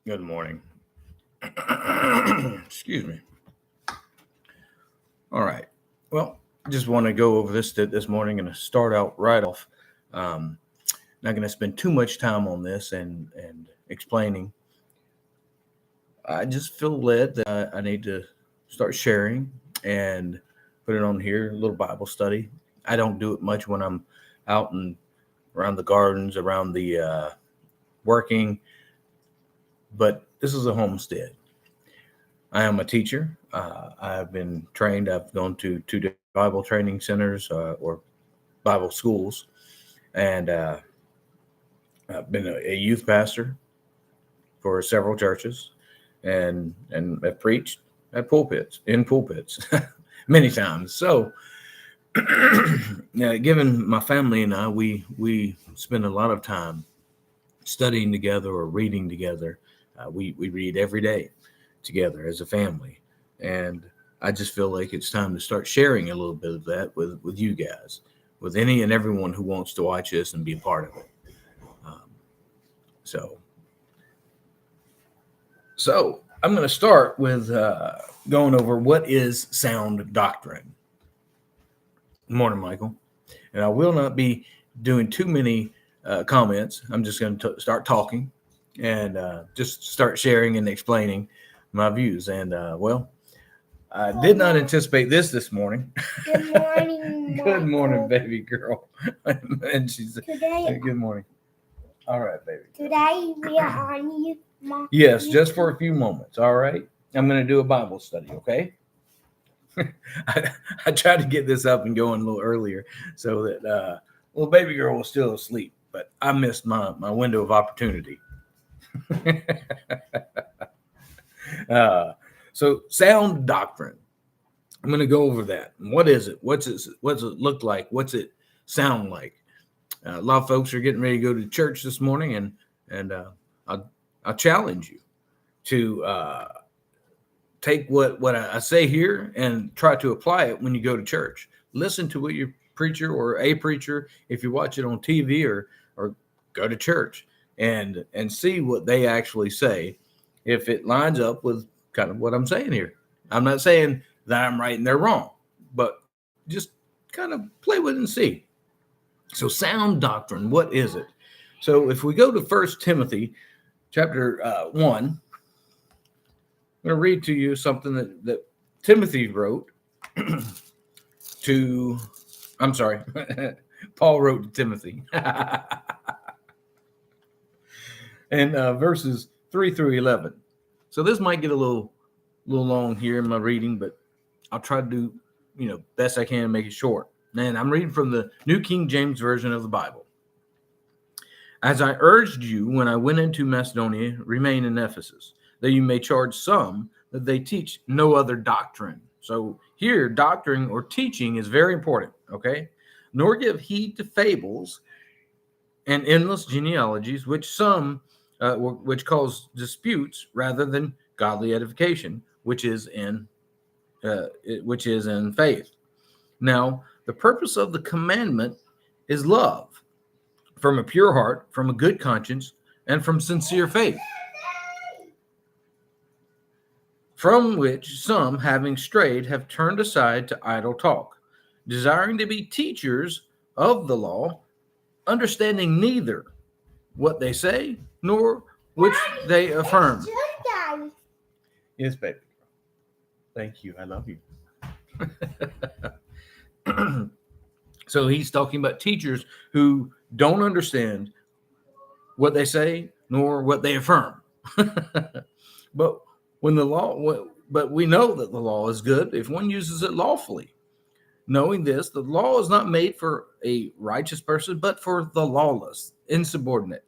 Good morning. Excuse me. All right. Well, just want to go over this morning and start out right off. Um, Not going to spend too much time on this and explaining. I just feel led that I need to start sharing and put it on here. A little Bible study. I don't do it much when I'm out and around the gardens, around the working, but this is a homestead. I am a teacher. I've been trained. I've gone to two different Bible training centers or Bible schools, and I've been a youth pastor for several churches, and I've preached at pulpits, many times. So, given my family and I, we spend a lot of time studying together or reading together. We read every day together as a family. And I just feel like it's time to start sharing a little bit of that with you guys, with any and everyone who wants to watch this and be a part of it. Um, so, so I'm going to start with going over what is sound doctrine. Good morning, Michael. And I will not be doing too many comments. I'm just going to start talking and just start sharing and explaining my views. And I did not anticipate this morning. Good morning. Good morning, baby girl. And she's Today, good morning. All right, baby. today we are on you. Yes, just for a few moments. All right. I'm going to do a Bible study. Okay. I tried to get this up and going a little earlier so that little baby girl was still asleep, but I missed my window of opportunity. So sound doctrine. I'm going to go over that. What is it? What's it look like? What's it sound like? A lot of folks are getting ready to go to church this morning, and I'll challenge you to take what I say here and try to apply it when you go to church. Listen to what your preacher or a preacher, if you watch it on TV or go to church and see what they actually say, if it lines up with kind of what I'm saying here. I'm not saying that I'm right and they're wrong, but just kind of play with it and see. So sound doctrine, what is it? So if we go to 1 Timothy chapter 1, I'm going to read to you something that Timothy wrote to, I'm sorry, Paul wrote to Timothy. And verses 3 through 11. So this might get a little long here in my reading, but I'll try to do, best I can to make it short. And I'm reading from the New King James Version of the Bible. As I urged you when I went into Macedonia, remain in Ephesus, that you may charge some that they teach no other doctrine. So here, doctrine or teaching is very important, okay? Nor give heed to fables and endless genealogies, which cause disputes rather than godly edification, which is in faith. Now, the purpose of the commandment is love, from a pure heart, from a good conscience, and from sincere faith, from which some, having strayed, have turned aside to idle talk, desiring to be teachers of the law, understanding neither what they say nor which they affirm. Yes, baby. Thank you. I love you. So he's talking about teachers who don't understand what they say nor what they affirm. But we know that the law is good if one uses it lawfully. Knowing this, the law is not made for a righteous person, but for the lawless, insubordinate,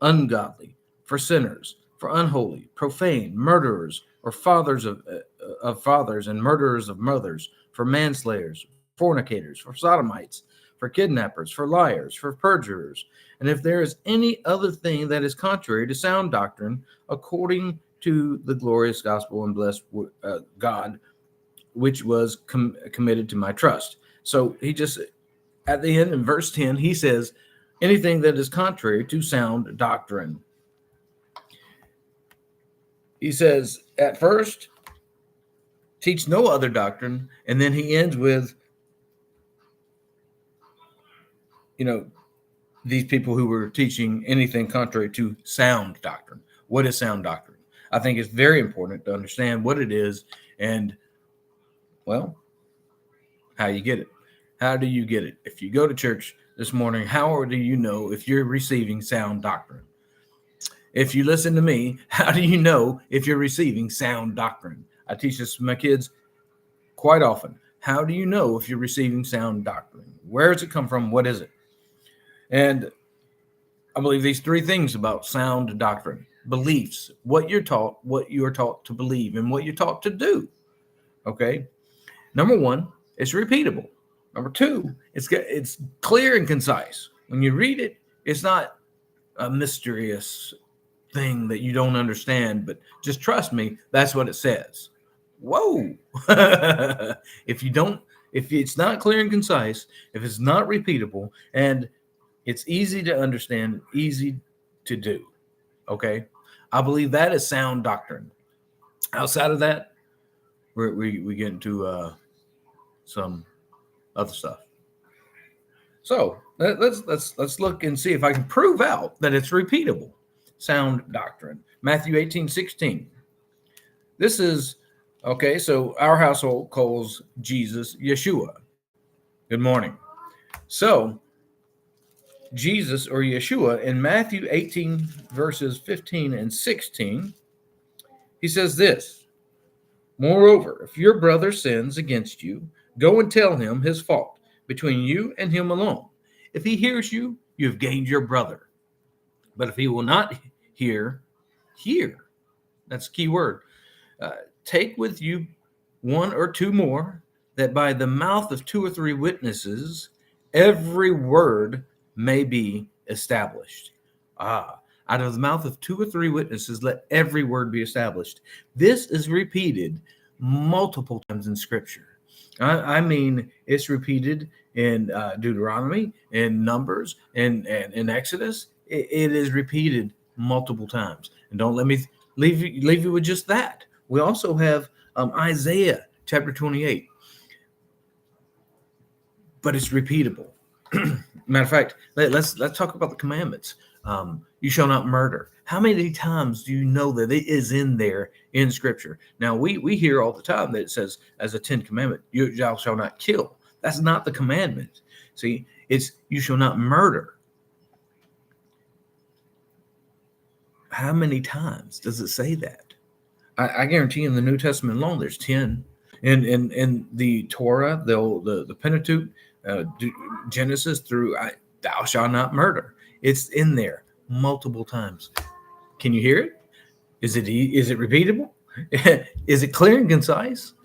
ungodly, for sinners, for unholy, profane, murderers, or fathers of fathers and murderers of mothers, for manslayers, fornicators, for sodomites, for kidnappers, for liars, for perjurers. And if there is any other thing that is contrary to sound doctrine, according to the glorious gospel and blessed God, which was committed to my trust. So he just, at the end in verse 10, he says, anything that is contrary to sound doctrine. He says, at first, teach no other doctrine, and then he ends with, these people who were teaching anything contrary to sound doctrine. What is sound doctrine? I think it's very important to understand what it is and, well, how you get it. How do you get it? If you go to church this morning, how do you know if you're receiving sound doctrine? If you listen to me, how do you know if you're receiving sound doctrine? I teach this to my kids quite often. How do you know if you're receiving sound doctrine? Where does it come from? What is it? And I believe these three things about sound doctrine: beliefs, what you're taught, what you are taught to believe, and what you're taught to do. Okay. Number one, it's repeatable. Number two, it's clear and concise. When you read it, it's not a mysterious thing that you don't understand, but just trust me, that's what it says. Whoa. if it's not clear and concise, if it's not repeatable, and it's easy to understand, easy to do, okay, I believe that is sound doctrine. Outside of that, we get into some other stuff. So let's look and see if I can prove out that it's repeatable. Sound doctrine. Matthew 18:16. This is, okay, so our household calls Jesus Yeshua. Good morning. So Jesus, or Yeshua, in Matthew 18 verses 15 and 16, he says this: moreover, if your brother sins against you, go and tell him his fault between you and him alone. If he hears you, you have gained your brother. But if he will not hear, that's the key word. Take with you one or two more, that by the mouth of two or three witnesses, every word may be established. Out of the mouth of two or three witnesses, let every word be established. This is repeated multiple times in Scripture. I mean, it's repeated in Deuteronomy, in Numbers, and in Exodus. It is repeated multiple times. And don't let me leave you with just that. We also have Isaiah chapter 28. But it's repeatable. Matter of fact, let's talk about the commandments. You shall not murder. How many times do you know that it is in there in Scripture? Now, we hear all the time that it says as a 10th commandment, you shall not kill. That's not the commandment. See, it's you shall not murder. How many times does it say that? I guarantee in the New Testament alone, there's 10. In the Torah, the Pentateuch, Genesis through thou shalt not murder. It's in there multiple times. Can you hear it? Is it repeatable? Is it clear and concise?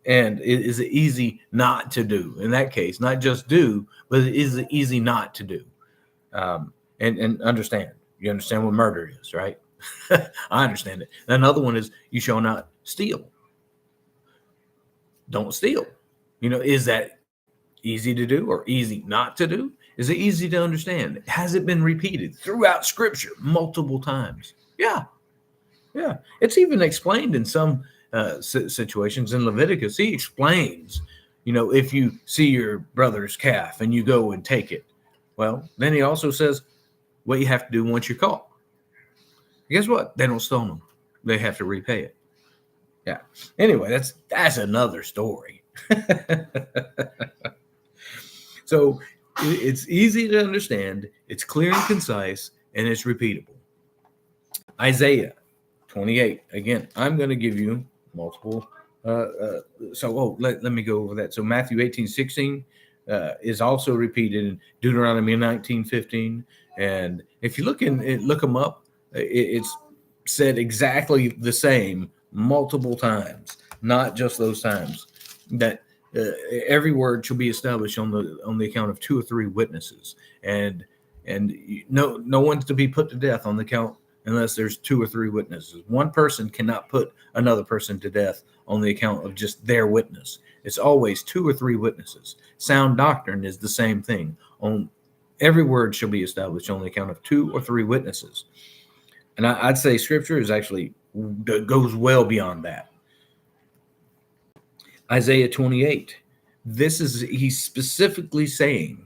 And is it easy not to do? In that case, not just do, but is it easy not to do? And understand. You understand what murder is, right? I understand it. Another one is you shall not steal. Don't steal. Is that easy to do or easy not to do? Is it easy to understand? Has it been repeated throughout Scripture multiple times? Yeah. It's even explained in some situations in Leviticus. He explains, if you see your brother's calf and you go and take it, well, then he also says what you have to do once you're caught. Guess what? They don't stone them. They have to repay it. Yeah. Anyway, that's another story. So it's easy to understand, it's clear and concise, and it's repeatable. Isaiah 28. Again, I'm going to give you multiple. Let me go over that. So Matthew 18:16 is also repeated in Deuteronomy 19:15. And if you look them up, it's said exactly the same multiple times, not just those times. That every word shall be established on the account of two or three witnesses, and no one's to be put to death on the account unless there's two or three witnesses. One person cannot put another person to death on the account of just their witness. It's always two or three witnesses. Sound doctrine is the same thing. On every word shall be established on the account of two or three witnesses. And I'd say Scripture is actually goes well beyond that. Isaiah 28. He's specifically saying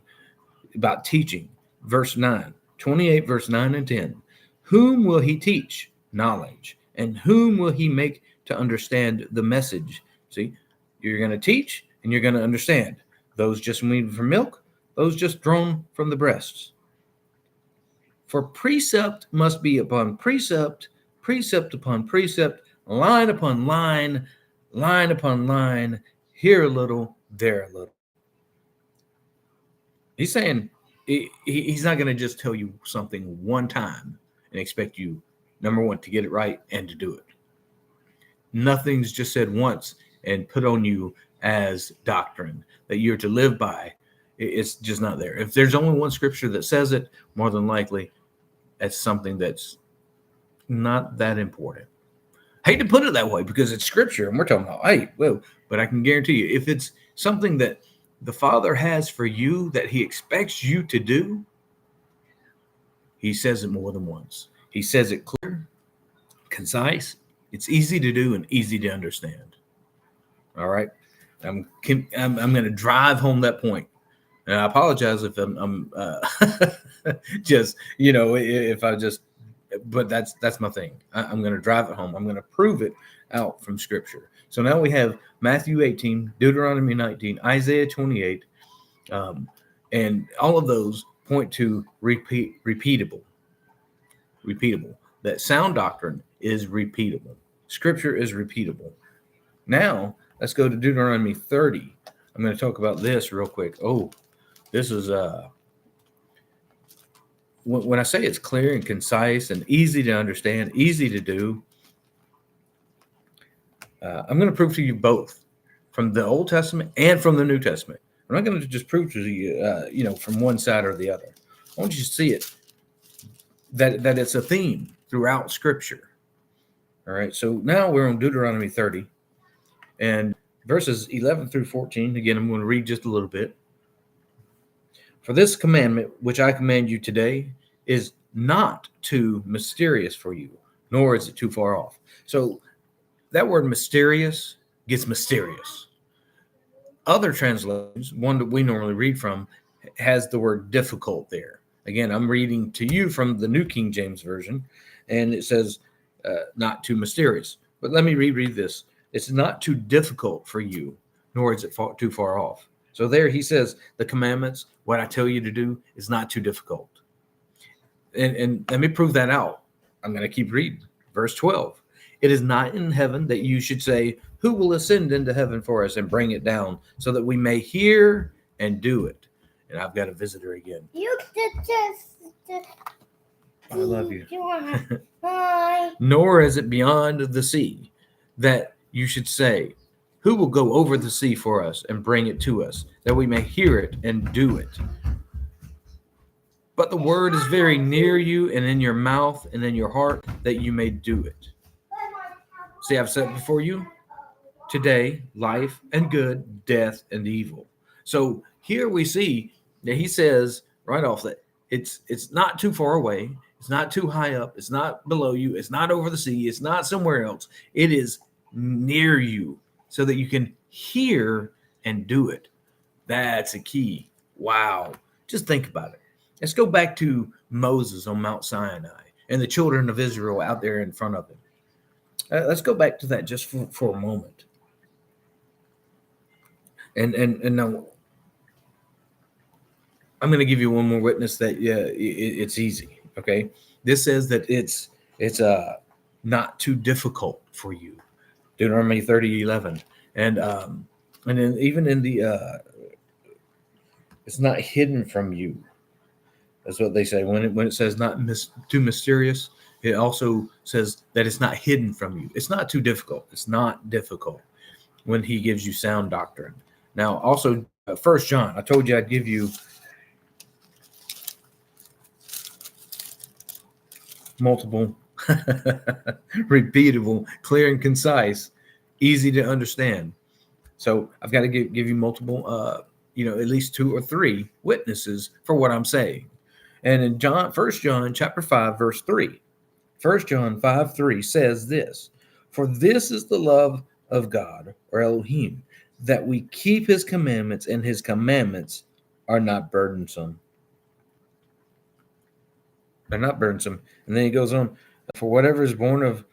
about teaching. Verse 9, 28, verse 9 and 10. Whom will he teach knowledge? And whom will he make to understand the message? See, you're going to teach and you're going to understand. Those just weaned from milk, those just drawn from the breasts. For precept must be upon precept, precept upon precept, line upon line, line upon line, here a little, there a little. He's saying he's not going to just tell you something one time and expect you, number one, to get it right and to do it. Nothing's just said once and put on you as doctrine that you're to live by. It's just not there. If there's only one scripture that says it, more than likely, it's something that's not that important. I hate to put it that way because it's scripture and we're talking about, hey, well, but I can guarantee you, if it's something that the Father has for you that he expects you to do, he says it more than once. He says it clear, concise, it's easy to do and easy to understand. All right. I'm going to drive home that point. And I apologize if I'm just, if I just, but that's my thing. I'm going to drive it home. I'm going to prove it out from Scripture. So now we have Matthew 18, Deuteronomy 19, Isaiah 28, and all of those point to repeatable. That sound doctrine is repeatable. Scripture is repeatable. Now let's go to Deuteronomy 30. I'm going to talk about this real quick. Oh, this is when I say it's clear and concise and easy to understand, easy to do, I'm going to prove to you both from the Old Testament and from the New Testament. I'm not going to just prove to you, from one side or the other. I want you to see it, that it's a theme throughout Scripture. All right, so now we're on Deuteronomy 30 and verses 11 through 14. Again, I'm going to read just a little bit. For this commandment, which I command you today, is not too mysterious for you, nor is it too far off. So that word mysterious gets mysterious. Other translations, one that we normally read from, has the word difficult there. Again, I'm reading to you from the New King James Version, and it says not too mysterious. But let me reread this. It's not too difficult for you, nor is it too far off. So there he says the commandments, what I tell you to do, is not too difficult. And let me prove that out. I'm going to keep reading. Verse 12. It is not in heaven that you should say, who will ascend into heaven for us and bring it down so that we may hear and do it. And I've got a visitor again. You just I love you. Bye. Nor is it beyond the sea that you should say, who will go over the sea for us and bring it to us, that we may hear it and do it? But the word is very near you and in your mouth and in your heart, that you may do it. See, I've said before you today, life and good, death and evil. So here we see that he says right off that it's not too far away. It's not too high up. It's not below you. It's not over the sea. It's not somewhere else. It is near you so that you can hear and do it. That's a key. Wow. Just think about it. Let's go back to Moses on Mount Sinai and the children of Israel out there in front of him. Let's go back to that just for a moment. And now I'm going to give you one more witness that it's easy. Okay, this says that it's not too difficult for you. Deuteronomy 30:11, and then even in the it's not hidden from you. That's what they say when it says not too mysterious. It also says that it's not hidden from you. It's not too difficult. It's not difficult when he gives you sound doctrine. Now, also, 1 John, I told you I'd give you multiple, repeatable, clear and concise, easy to understand. So I've got to give you multiple, at least 2 or 3 witnesses for what I'm saying. And in 1 John chapter 5, verse 3, 1 John 5:3 says this, "For this is the love of God, or Elohim, that we keep his commandments, and his commandments are not burdensome." They're not burdensome. And then he goes on, "For whatever is born of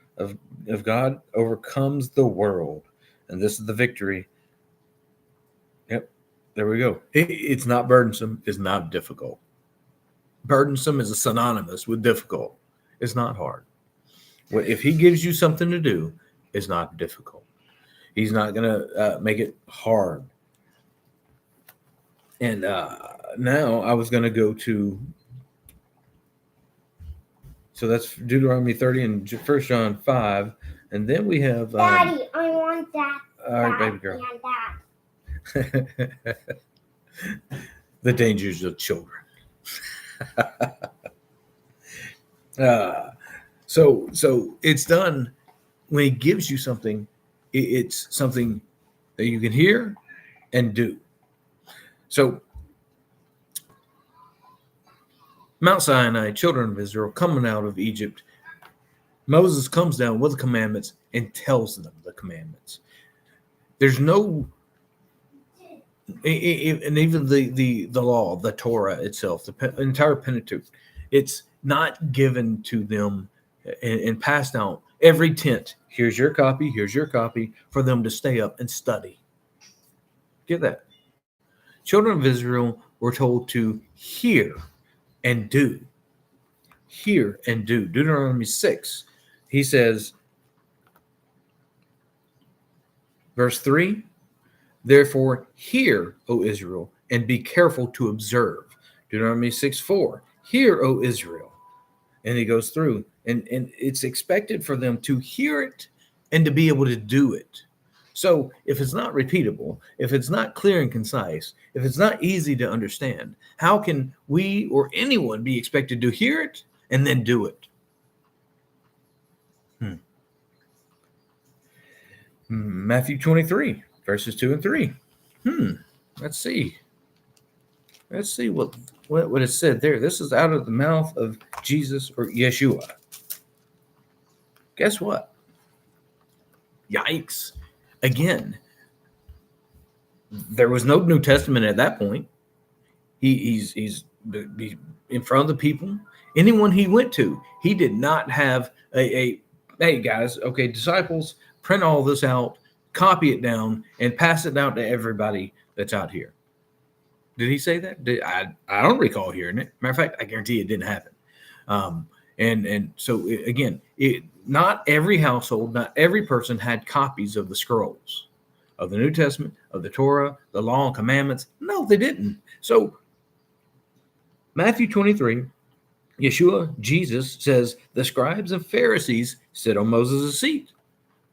God overcomes the world." And this is the victory. Yep, there we go. It's not burdensome. It's not difficult. Burdensome is synonymous with difficult. It's not hard. If he gives you something to do, it's not difficult. He's not going to make it hard. And now I was going to go to, so that's Deuteronomy 30 and 1 John 5. And then we have... Daddy, I want that. All right, baby girl. The dangers of children. So it's done when he gives you something. It's something that you can hear and do. So Mount Sinai, children of Israel coming out of Egypt, Moses comes down with the commandments and tells them the commandments. There's no, and even the law, the Torah itself, the entire Pentateuch, it's not given to them and passed out. Every tent, here's your copy for them to stay up and study. Get that? Children of Israel were told to hear and do. Hear and do. Deuteronomy 6, he says, verse 3, "Therefore hear, O Israel, and be careful to observe." Deuteronomy 6:4, "Hear, O Israel." And he goes through, and it's expected for them to hear it and to be able to do it. So if it's not repeatable, if it's not clear and concise, if it's not easy to understand, how can we or anyone be expected to hear it and then do it? Matthew 23, verses 2 and 3. Let's see what it said there. This is out of the mouth of Jesus, or Yeshua. Guess what? Yikes. Again, there was no New Testament at that point. He's in front of the people. Anyone he went to, he did not have a hey guys, okay, disciples, print all this out, copy it down, and pass it out to everybody that's out here. Did he say that? I don't recall hearing it. Matter of fact, I guarantee it didn't happen. And so again, not every household, not every person had copies of the scrolls of the New Testament, of the Torah, the law and commandments. No, they didn't. So Matthew 23, Yeshua, Jesus, says, "The scribes and Pharisees sit on Moses' seat."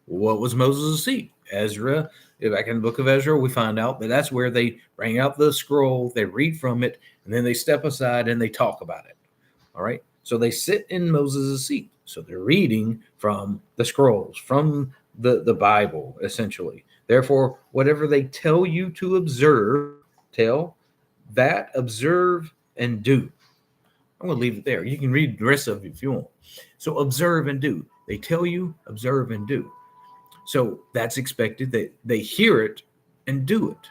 What was Moses' seat? Ezra. Back in the book of Ezra, we find out that that's where they bring out the scroll, they read from it, and then they step aside and they talk about it. All right. So they sit in Moses' seat. So they're reading from the scrolls, from the Bible, essentially. Therefore, whatever they tell you to observe, observe, and do. I'm going to leave it there. You can read the rest of it if you want. So observe and do. They tell you, observe and do. So that's expected that they hear it and do it.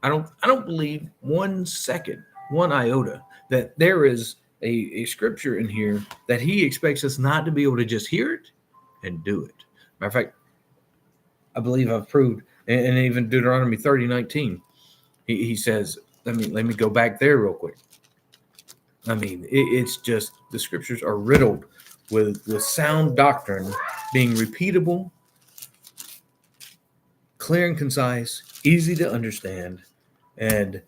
I don't believe 1 second, 1 iota, that there is a scripture in here that he expects us not to be able to just hear it and do it. Matter of fact, I believe I've proved, and even Deuteronomy 30:19, he says, let me go back there real quick. I mean, it's just the scriptures are riddled with sound doctrine being repeatable, clear and concise, easy to understand, and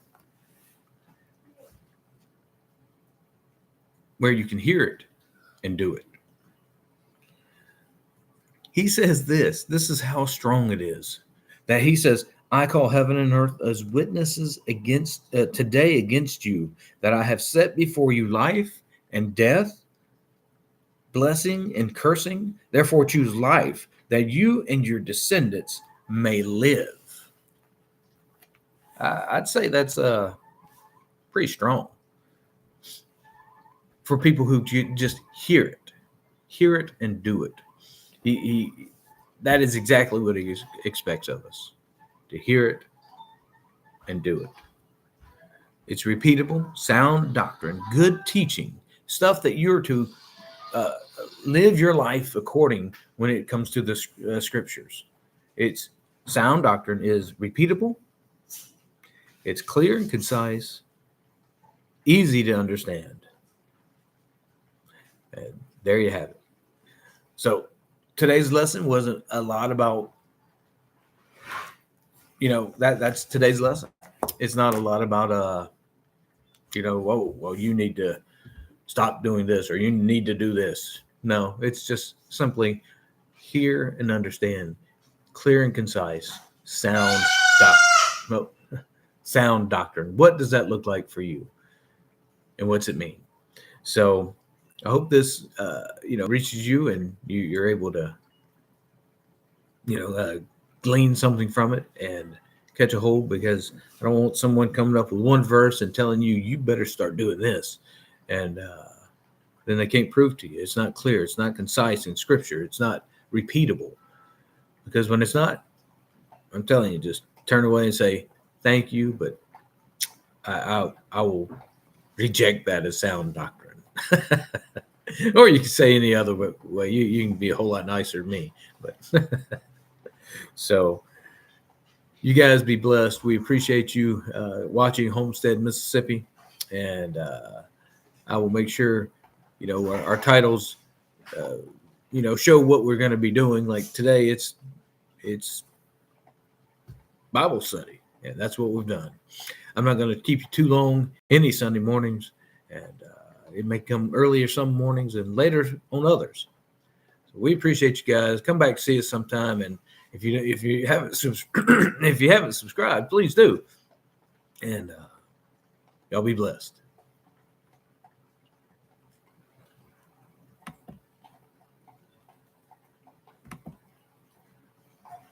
where you can hear it and do it. He says this is how strong it is, that he says, "I call heaven and earth as witnesses against today against you, that I have set before you life and death, blessing and cursing. Therefore choose life, that you and your descendants may live." I'd say that's pretty strong for people who just hear it. hear it and do it. He that is exactly what he expects of us, to hear it and do it. It's repeatable, sound doctrine, good teaching, stuff that you're to uh, live your life according when it comes to the scriptures. It's sound doctrine is repeatable, it's clear and concise, easy to understand. And there you have it. So today's lesson wasn't a lot about, that's today's lesson. It's not a lot about, well, you need to stop doing this or you need to do this. No, it's just simply hear and understand, clear and concise, sound doctrine. What does that look like for you? And what's it mean? So I hope this, reaches you and you're able to, glean something from it and catch a hold, because I don't want someone coming up with one verse and telling you better start doing this. And then they can't prove to you. It's not clear. It's not concise in scripture. It's not repeatable. Because when it's not, I'm telling you, just turn away and say, thank you, but I will reject that as sound doctrine. Or you can say any other way. You can be a whole lot nicer than me. But so you guys be blessed. We appreciate you watching Homestead, Mississippi. And I will make sure, our titles, show what we're going to be doing. Like today, it's Bible study. And that's what we've done. I'm not going to keep you too long any Sunday mornings. And it may come earlier some mornings and later on others. So we appreciate you guys. Come back, see us sometime. And if you haven't subscribed, please do. And y'all be blessed.